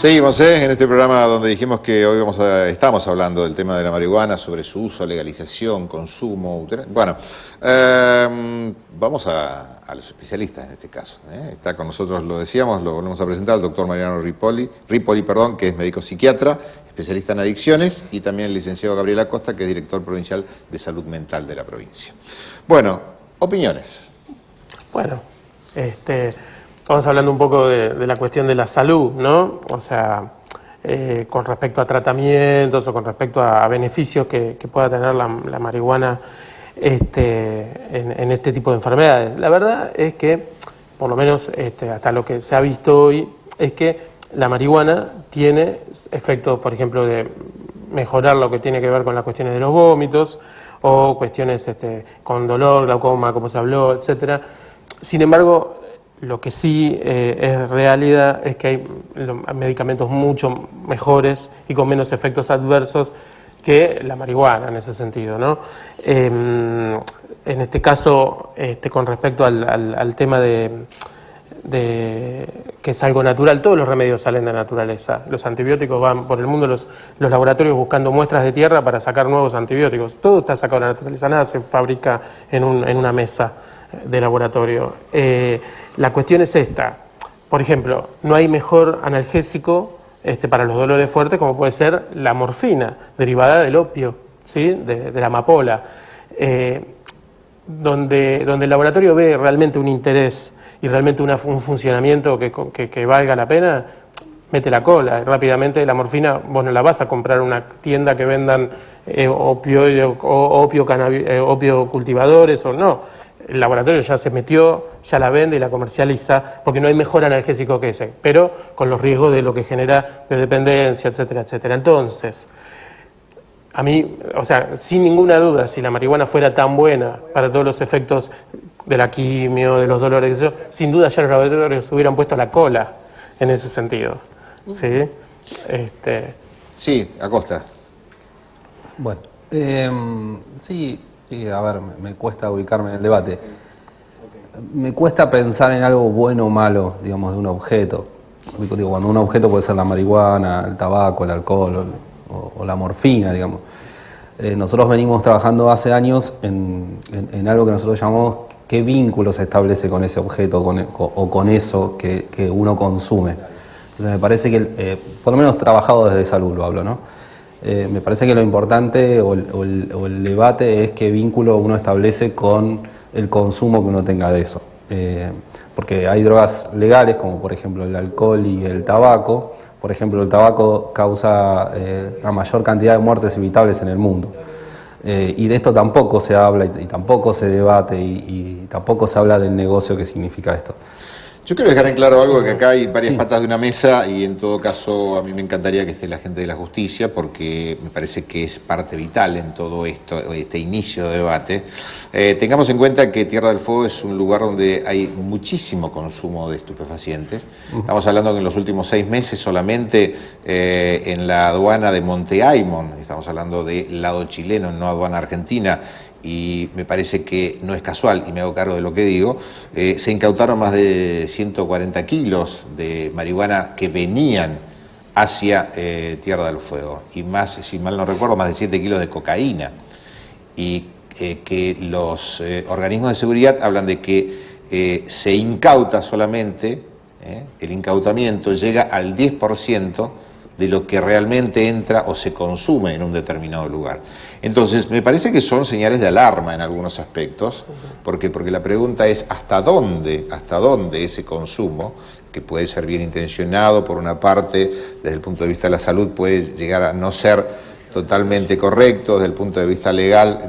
Seguimos en este programa donde dijimos que hoy estamos hablando del tema de la marihuana, sobre su uso, legalización, consumo. Bueno, vamos a los especialistas en este caso. Está con nosotros, lo decíamos, lo volvemos a presentar, el doctor Mariano Ripoli, que es médico psiquiatra, especialista en adicciones, y también el licenciado Gabriel Acosta, que es director provincial de salud mental de la provincia. Bueno, opiniones. Bueno, vamos hablando un poco de la cuestión de la salud, ¿no? O sea, con respecto a tratamientos o con respecto a beneficios que pueda tener la marihuana en este tipo de enfermedades. La verdad es que, por lo menos hasta lo que se ha visto hoy, es que la marihuana tiene efectos, por ejemplo, de mejorar lo que tiene que ver con las cuestiones de los vómitos o cuestiones con dolor, glaucoma, como se habló, etcétera. Sin embargo, lo que sí es realidad es que hay medicamentos mucho mejores y con menos efectos adversos que la marihuana en ese sentido, ¿no? En este caso, con respecto al tema de que es algo natural, todos los remedios salen de la naturaleza. Los antibióticos van por el mundo, los laboratorios buscando muestras de tierra para sacar nuevos antibióticos. Todo está sacado de la naturaleza, nada se fabrica en una mesa de laboratorio. La cuestión es esta. Por ejemplo, no hay mejor analgésico para los dolores fuertes como puede ser la morfina, derivada del opio, ¿sí? de la amapola. Donde el laboratorio ve realmente un interés y realmente un funcionamiento que valga la pena, mete la cola. Rápidamente la morfina, vos no la vas a comprar en una tienda que vendan opio cultivadores o no. El laboratorio ya se metió, ya la vende y la comercializa, porque no hay mejor analgésico que ese, pero con los riesgos de lo que genera de dependencia, etcétera, etcétera. Entonces, a mí, o sea, sin ninguna duda, si la marihuana fuera tan buena para todos los efectos de la quimio, de los dolores, sin duda ya los laboratorios hubieran puesto la cola en ese sentido. ¿Sí? Sí, Acosta. Bueno, sí, a ver, me cuesta ubicarme en el debate. Me cuesta pensar en algo bueno o malo, digamos, de un objeto. Digo, cuando un objeto puede ser la marihuana, el tabaco, el alcohol o la morfina, digamos. Nosotros venimos trabajando hace años en algo que nosotros llamamos qué vínculo se establece con ese objeto o con eso que uno consume. Entonces me parece que, por lo menos trabajado desde salud lo hablo, ¿no? Me parece que lo importante o el debate es qué vínculo uno establece con el consumo que uno tenga de eso. Porque hay drogas legales, como por ejemplo el alcohol y el tabaco. Por ejemplo, el tabaco causa la mayor cantidad de muertes evitables en el mundo. Y de esto tampoco se habla y tampoco se debate y tampoco se habla del negocio que significa esto. Yo quiero dejar en claro algo, que acá hay varias patas de una mesa y en todo caso a mí me encantaría que esté la gente de la justicia porque me parece que es parte vital en todo esto, este inicio de debate. Tengamos en cuenta que Tierra del Fuego es un lugar donde hay muchísimo consumo de estupefacientes. Estamos hablando que en los últimos 6 meses solamente en la aduana de Monte Aymon, estamos hablando del lado chileno, no aduana argentina, y me parece que no es casual, y me hago cargo de lo que digo, se incautaron más de 140 kilos de marihuana que venían hacia Tierra del Fuego, y más, si mal no recuerdo, más de 7 kilos de cocaína, y que los organismos de seguridad hablan de que se incauta solamente, el incautamiento llega al 10% de lo que realmente entra o se consume en un determinado lugar. Entonces, me parece que son señales de alarma en algunos aspectos, porque la pregunta es ¿hasta dónde ese consumo, que puede ser bien intencionado por una parte, desde el punto de vista de la salud, puede llegar a no ser totalmente correcto, desde el punto de vista legal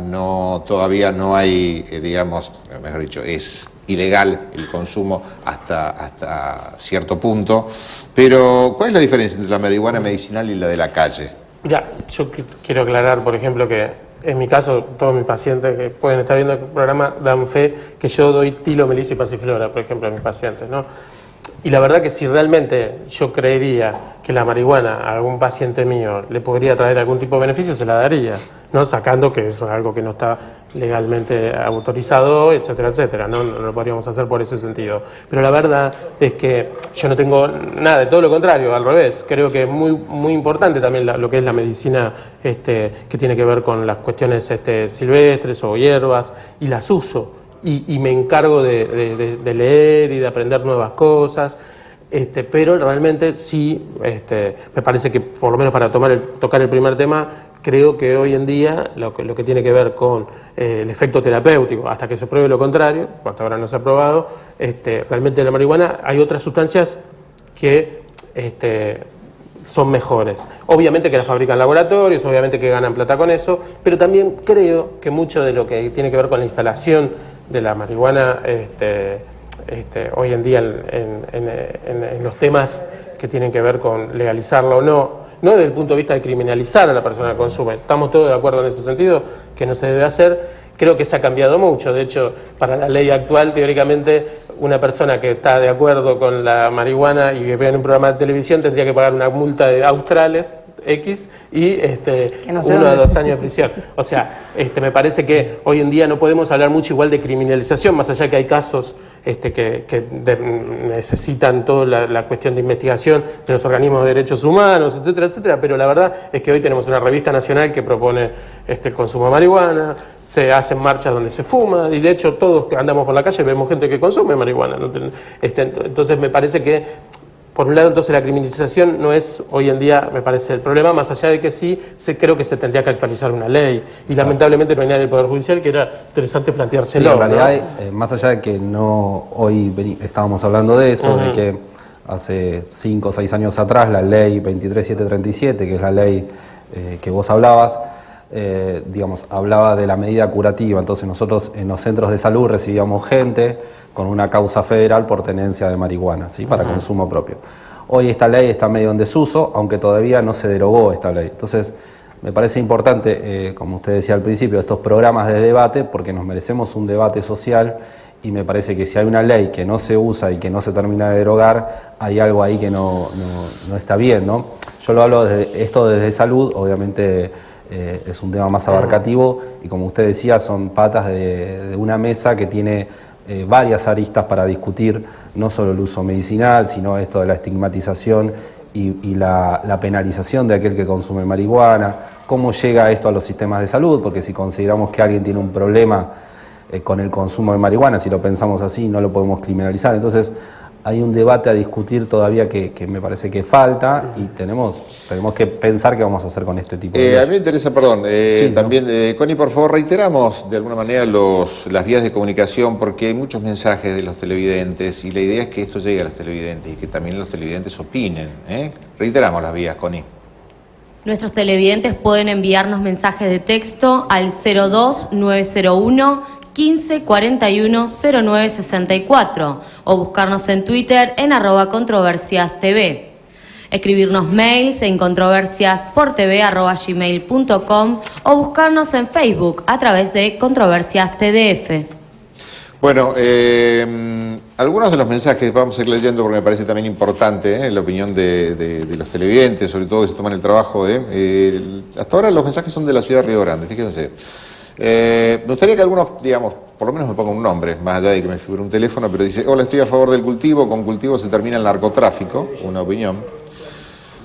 todavía no hay, digamos, mejor dicho, es ilegal el consumo hasta cierto punto, pero ¿cuál es la diferencia entre la marihuana medicinal y la de la calle? Ya, yo quiero aclarar, por ejemplo, que en mi caso, todos mis pacientes que pueden estar viendo el programa dan fe que yo doy tilo, melisa y pasiflora, por ejemplo, a mis pacientes, ¿no? Y la verdad que si realmente yo creería que la marihuana a algún paciente mío le podría traer algún tipo de beneficio, se la daría, ¿no? Sacando que eso es algo que no está legalmente autorizado, etcétera, etcétera, ¿no? No lo podríamos hacer por ese sentido. Pero la verdad es que yo no tengo nada, de todo lo contrario, al revés. Creo que es muy, muy importante también lo que es la medicina que tiene que ver con las cuestiones silvestres o hierbas, y las uso. Y me encargo de leer y de aprender nuevas cosas, pero realmente sí, me parece que por lo menos para tocar el primer tema, creo que hoy en día lo que tiene que ver con el efecto terapéutico, hasta que se pruebe lo contrario, hasta ahora no se ha probado, realmente la marihuana hay otras sustancias que son mejores. Obviamente que las fabrican laboratorios, obviamente que ganan plata con eso, pero también creo que mucho de lo que tiene que ver con la instalación de la marihuana hoy en día en los temas que tienen que ver con legalizarla o no desde el punto de vista de criminalizar a la persona que consume. Estamos todos de acuerdo en ese sentido, que no se debe hacer. Creo que se ha cambiado mucho. De hecho, para la ley actual, teóricamente, una persona que está de acuerdo con la marihuana y que ve en un programa de televisión tendría que pagar una multa de australes X y 1 a 2 años de prisión. O sea, me parece que hoy en día no podemos hablar mucho igual de criminalización, más allá que hay casos que necesitan toda la cuestión de investigación de los organismos de derechos humanos, etcétera, etcétera, pero la verdad es que hoy tenemos una revista nacional que propone el consumo de marihuana, se hacen marchas donde se fuma, y de hecho todos que andamos por la calle vemos gente que consume marihuana, ¿no? Entonces me parece que por un lado, entonces, la criminalización no es hoy en día, me parece, el problema, más allá de que sí, creo que se tendría que actualizar una ley. Y lamentablemente no hay nadie del Poder Judicial, que era interesante planteárselo. Sí, en realidad, ¿no? Más allá de que no hoy estábamos hablando de eso, de que hace 5 o 6 años atrás la ley 23737, que es la ley que vos hablabas, digamos, hablaba de la medida curativa. Entonces nosotros en los centros de salud recibíamos gente con una causa federal por tenencia de marihuana, ¿sí? Para consumo propio. Hoy esta ley está medio en desuso, aunque todavía no se derogó esta ley. Entonces me parece importante, como usted decía al principio, estos programas de debate, porque nos merecemos un debate social, y me parece que si hay una ley que no se usa y que no se termina de derogar, hay algo ahí que no está bien, ¿no? Yo lo hablo desde salud, obviamente es un tema más abarcativo, y como usted decía, son patas de una mesa que tiene varias aristas para discutir, no solo el uso medicinal, sino esto de la estigmatización y la penalización de aquel que consume marihuana, cómo llega esto a los sistemas de salud, porque si consideramos que alguien tiene un problema con el consumo de marihuana, si lo pensamos así, no lo podemos criminalizar. Entonces hay un debate a discutir todavía que me parece que falta, y tenemos que pensar qué vamos a hacer con este tipo de a mí me interesa, sí, también, Connie, por favor, reiteramos de alguna manera las vías de comunicación, porque hay muchos mensajes de los televidentes y la idea es que esto llegue a los televidentes y que también los televidentes opinen. Reiteramos las vías, Connie. Nuestros televidentes pueden enviarnos mensajes de texto al 02901 15 41 09 64 o buscarnos en Twitter en @controversiastv. Escribirnos mails en controversiasportv@gmail.com o buscarnos en Facebook a través de Controversias TDF. Bueno, algunos de los mensajes vamos a ir leyendo porque me parece también importante la opinión de los televidentes, sobre todo que se toman el trabajo de... hasta ahora los mensajes son de la ciudad de Río Grande, fíjense. Me gustaría que algunos, digamos, por lo menos me pongan un nombre, más allá de que me figure un teléfono, pero dice: hola, estoy a favor del cultivo, con cultivo se termina el narcotráfico, una opinión.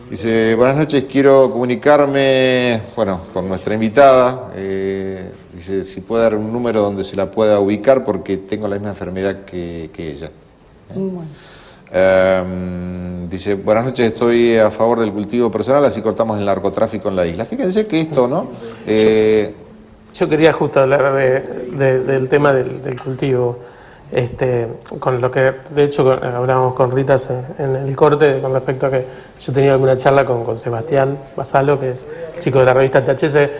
Dice: buenas noches, quiero comunicarme, con nuestra invitada, dice si puede dar un número donde se la pueda ubicar porque tengo la misma enfermedad que ella. Bueno. Dice: buenas noches, estoy a favor del cultivo personal, así cortamos el narcotráfico en la isla. Fíjense que esto, ¿no? Yo quería justo hablar del tema del cultivo, con lo que de hecho hablábamos con Rita en el corte con respecto a que yo tenía alguna charla con Sebastián Basalo, que es chico de la revista THC,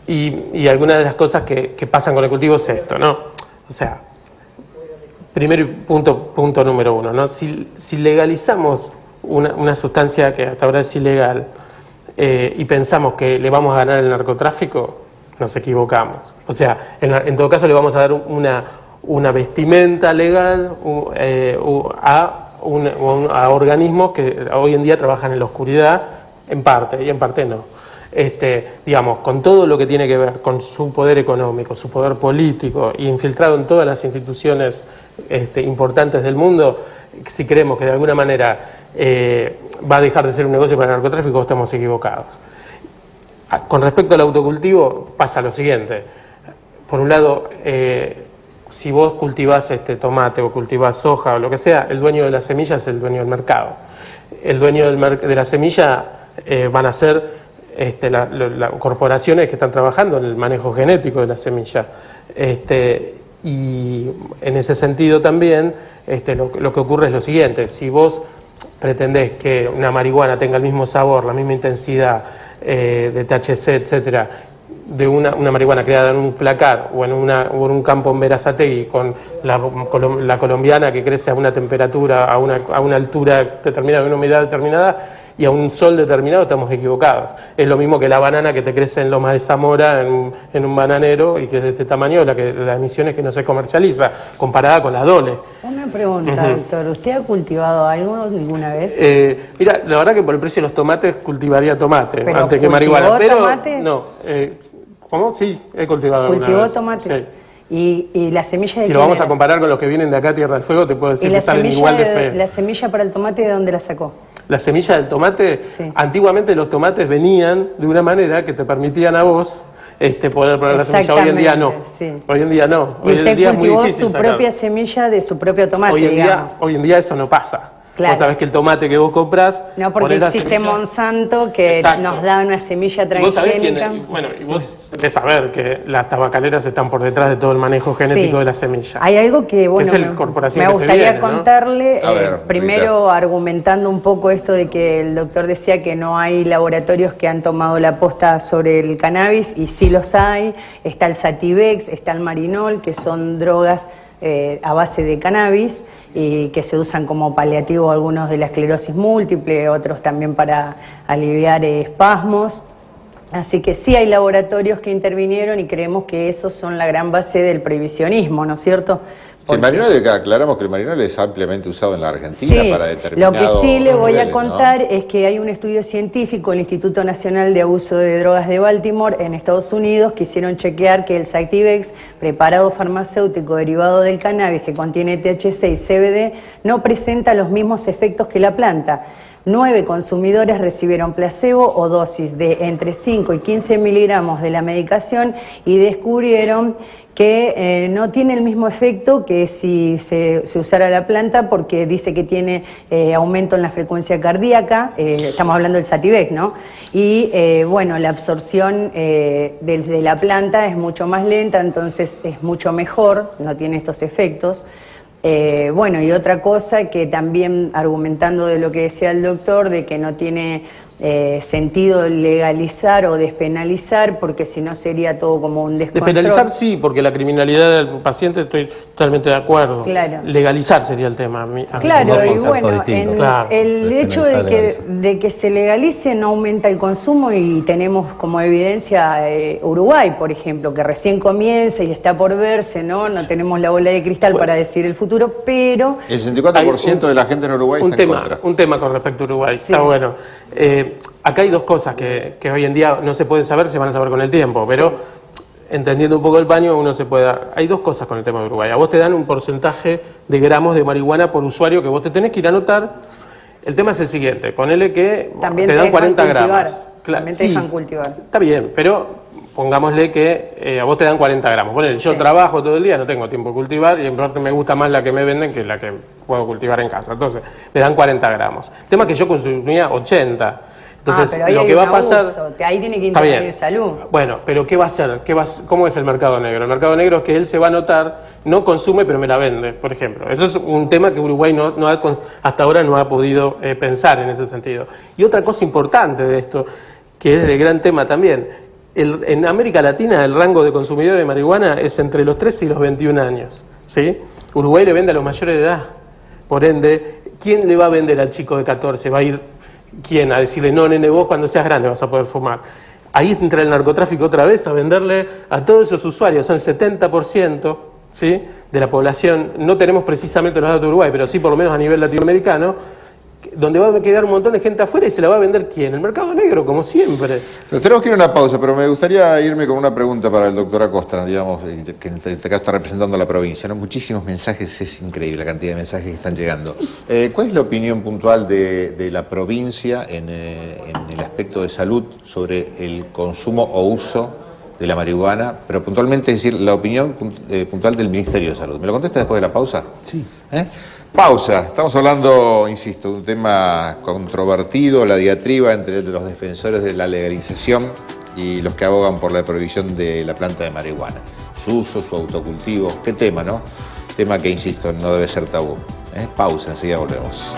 y algunas de las cosas que pasan con el cultivo es esto, ¿no? O sea, primero punto número uno, ¿no? Si legalizamos una sustancia que hasta ahora es ilegal y pensamos que le vamos a ganar el narcotráfico, nos equivocamos. O sea, en todo caso le vamos a dar una vestimenta legal a a organismos que hoy en día trabajan en la oscuridad, en parte, y en parte no. Digamos, con todo lo que tiene que ver con su poder económico, su poder político, infiltrado en todas las instituciones importantes del mundo, si creemos que de alguna manera va a dejar de ser un negocio para el narcotráfico, estamos equivocados. Con respecto al autocultivo, pasa lo siguiente. Por un lado, si vos cultivás tomate o cultivás soja o lo que sea, el dueño de la semilla es el dueño del mercado. El dueño de la semilla van a ser las corporaciones que están trabajando en el manejo genético de la semilla. Y en ese sentido también lo que ocurre es lo siguiente: si vos pretendés que una marihuana tenga el mismo sabor, la misma intensidad de THC, etcétera, de una marihuana creada en un placar o en un campo en Berazategui con la colombiana que crece a una temperatura, a una altura determinada, a una humedad determinada y a un sol determinado, estamos equivocados. Es lo mismo que la banana que te crece en Lomas de Zamora, en un bananero, y que es de este tamaño, la emisión es que no se comercializa, comparada con la Dole. Una pregunta, doctor. ¿Usted ha cultivado algo alguna vez? Mira, la verdad que por el precio de los tomates cultivaría tomate ¿Pero antes que marihuana. Pero tomates? No. ¿Cómo? Sí, he cultivado alguna vez. ¿Cultivó tomates? Sí. ¿Y la semilla de Si lo vamos a comparar con los que vienen de acá, Tierra del Fuego, te puedo decir que salen igual de feo. ¿La semilla para el tomate de dónde la sacó? La semilla del tomate, Sí. Antiguamente los tomates venían de una manera que te permitían a vos poder poner la semilla. Hoy en día no. Sí. Hoy en día no. Y Hoy usted en día es muy cultivó difícil su sacar. propia semilla de su propio tomate, digamos. Hoy en día eso no pasa. Claro. Vos sabés que el tomate que vos comprás... No, porque ponés la existe semilla. Monsanto que Exacto. nos da una semilla Y vos sabés quién, transgénica. y vos debés saber que las tabacaleras están por detrás de todo el manejo genético Sí. de la semilla. Hay algo que, bueno, es el corporación me que se gustaría viene, ¿no? contarle, A ver, primero Rita. argumentando un poco esto de que el doctor decía que no hay laboratorios que han tomado la posta sobre el cannabis, y sí los hay. Está el Sativex, está el Marinol, que son drogas a base de cannabis y que se usan como paliativo algunos de la esclerosis múltiple, otros también para aliviar espasmos. Así que sí hay laboratorios que intervinieron y creemos que esos son la gran base del prohibicionismo, ¿no es cierto? El marinol, aclaramos que el marinol es ampliamente usado en la Argentina Sí, para lo determinados que sí le voy a niveles, contar ¿no? es que hay un estudio científico, el Instituto Nacional de Abuso de Drogas de Baltimore, en Estados Unidos, que hicieron chequear que el Sativex, preparado farmacéutico derivado del cannabis que contiene THC y CBD, no presenta los mismos efectos que la planta. 9 consumidores recibieron placebo o dosis de entre 5 y 15 miligramos de la medicación y descubrieron que no tiene el mismo efecto que si se usara la planta, porque dice que tiene aumento en la frecuencia cardíaca, estamos hablando del Sativex, ¿no? Y bueno, la absorción de la planta es mucho más lenta, entonces es mucho mejor, no tiene estos efectos. Bueno, y otra cosa que también, argumentando de lo que decía el doctor, de que no tiene sentido legalizar o despenalizar, porque si no sería todo como un descontrol. Despenalizar sí, porque la criminalidad del paciente estoy totalmente de acuerdo. Claro. Legalizar sería el tema. Claro, dos y conceptos bueno, distintos. Claro. el hecho de Despenalizar, de que se legalice no aumenta el consumo, y tenemos como evidencia Uruguay, por ejemplo, que recién comienza y está por verse, ¿no? No tenemos la bola de cristal para decir el futuro, pero... El 64% de la gente en Uruguay está en contra. Un tema con respecto a Uruguay, Sí. está bueno. Acá hay dos cosas que hoy en día no se pueden saber, que se van a saber con el tiempo, pero entendiendo un poco el paño uno se puede dar. Hay dos cosas con el tema de Uruguay. A vos te dan un porcentaje de gramos de marihuana por usuario que vos te tenés que ir a anotar. El tema es el siguiente, ponele que También te te dan dejan 40 cultivar. gramos. También te dejan cultivar. Está bien, pero pongámosle que a vos te dan 40 gramos. Ponele, yo Sí. trabajo todo el día, no tengo tiempo de cultivar, y en parte me gusta más la que me venden que la que puedo cultivar en casa. Entonces, me dan 40 gramos. El tema es que yo consumía 80. Entonces, pero ahí lo hay que va a un pasar... abuso, ahí tiene que Está bien. intervenir salud. Bueno, pero ¿qué va a hacer? ¿Cómo es el mercado negro? El mercado negro es que él se va a notar, no consume, pero me la vende, por ejemplo. Eso es un tema que Uruguay hasta ahora no ha podido pensar en ese sentido. Y otra cosa importante de esto, que es el gran tema también, en América Latina el rango de consumidores de marihuana es entre los 13 y los 21 años. ¿Sí? Uruguay le vende a los mayores de edad. Por ende, ¿quién le va a vender al chico de 14? ¿Va a ir quién? A decirle, no, nene, vos cuando seas grande vas a poder fumar. Ahí entra el narcotráfico otra vez a venderle a todos esos usuarios. Son el 70% ¿sí?, de la población, no tenemos precisamente los datos de Uruguay, pero sí por lo menos a nivel latinoamericano, donde va a quedar un montón de gente afuera y se la va a vender ¿quién? El mercado negro, como siempre. Nos tenemos que ir a una pausa, pero me gustaría irme con una pregunta para el doctor Acosta, digamos, que en este caso está representando a la provincia, ¿no? Muchísimos mensajes, es increíble la cantidad de mensajes que están llegando. ¿Cuál es la opinión puntual de la provincia en el aspecto de salud sobre el consumo o uso de la marihuana? Pero puntualmente, es decir, la opinión puntual del Ministerio de Salud. ¿Me lo contesta después de la pausa? Sí. Pausa. Estamos hablando, insisto, de un tema controvertido, la diatriba entre los defensores de la legalización y los que abogan por la prohibición de la planta de marihuana. Su uso, su autocultivo. Qué tema, ¿no? Tema que, insisto, no debe ser tabú. Pausa, enseguida volvemos.